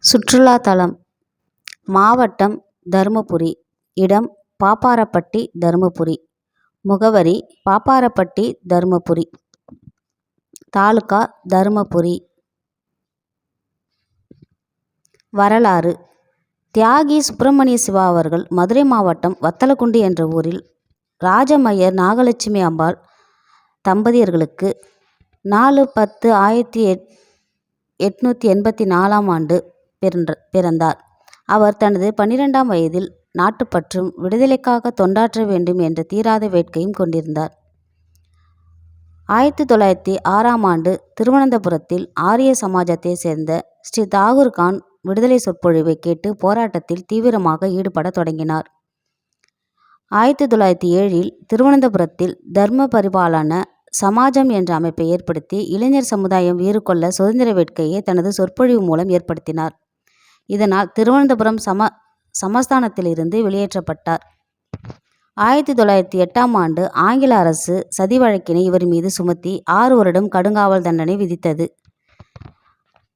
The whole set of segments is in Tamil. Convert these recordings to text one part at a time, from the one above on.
சுற்றுலா தலம். மாவட்டம் தருமபுரி. இடம் பாப்பாரப்பட்டி, தருமபுரி. முகவரி பாப்பாரப்பட்டி, தருமபுரி. தாலுகா தருமபுரி. வரலாறு. தியாகி சுப்பிரமணிய சிவா அவர்கள் மதுரை மாவட்டம் வத்தலக்குண்டு என்ற ஊரில் ராஜமையர் நாகலட்சுமி அம்பாள் தம்பதியர்களுக்கு 4/10/1884 பிறந்தார். அவர் தனது 12ஆம் வயதில் நாட்டுப்பற்றும் விடுதலைக்காக தொண்டாற்ற வேண்டும் என்ற தீராத வேட்கையும் கொண்டிருந்தார். 1906ஆம் ஆண்டு திருவனந்தபுரத்தில் ஆரிய சமாஜத்தை சேர்ந்த ஸ்ரீ தாகூர் கான் விடுதலை சொற்பொழிவை கேட்டு போராட்டத்தில் தீவிரமாக ஈடுபட தொடங்கினார். 1907இல் திருவனந்தபுரத்தில் தர்ம பரிபாலன சமாஜம் என்ற அமைப்பை ஏற்படுத்தி இளைஞர் சமுதாயம் வீறு கொள்ள சுதந்திர வேட்கையை தனது சொற்பொழிவு மூலம் ஏற்படுத்தினார். இதனால் திருவனந்தபுரம் சமஸ்தானத்திலிருந்து வெளியேற்றப்பட்டார். 1908ஆம் ஆண்டு ஆங்கில அரசு சதி வழக்கினை இவர் மீது சுமத்தி 6 வருடம் கடுங்காவல் தண்டனை விதித்தது.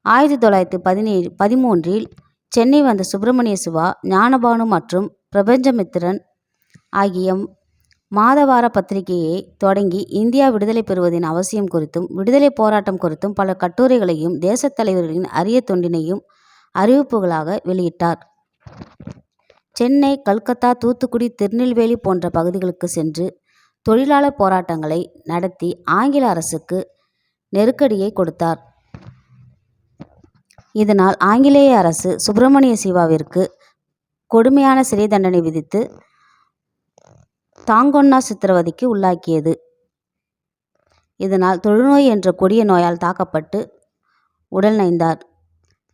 1913இல் சென்னை வந்த சுப்பிரமணிய சிவா, ஞானபானு மற்றும் பிரபஞ்சமித்திரன் ஆகிய மாதவார பத்திரிகையை தொடங்கி இந்தியா விடுதலை பெறுவதின் அவசியம் குறித்தும் விடுதலை போராட்டம் குறித்தும் பல கட்டுரைகளையும் தேசத் தலைவர்களின் அரிய தொண்டினையும் அறிவிப்புகளாக வெளியிட்டார். சென்னை, கல்கத்தா, தூத்துக்குடி, திருநெல்வேலி போன்ற பகுதிகளுக்கு சென்று தொழிலாளர் போராட்டங்களை நடத்தி ஆங்கில அரசுக்கு நெருக்கடியை கொடுத்தார். இதனால் ஆங்கிலேய அரசு சுப்பிரமணிய சிவாவிற்கு கொடுமையான சிறை தண்டனை விதித்து தாங்கொண்ணா சித்திரவதைக்கு உள்ளாக்கியது. இதனால் தொழுநோய் என்ற கொடிய நோயால் தாக்கப்பட்டு உடல் நைந்தார்.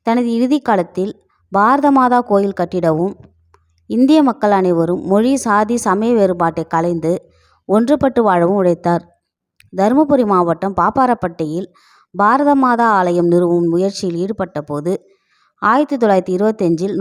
தனது இறுதி காலத்தில் பாரத மாதா கோயில் கட்டிடவும் இந்திய மக்கள் அனைவரும் மொழி, சாதி, சமய வேறுபாட்டை களைந்து ஒன்றுபட்டு வாழவும் உழைத்தார். தருமபுரி மாவட்டம் பாப்பாரப்பட்டியில் பாரத மாதா ஆலயம் நிறுவும் முயற்சியில் ஈடுபட்ட போது 1925இல்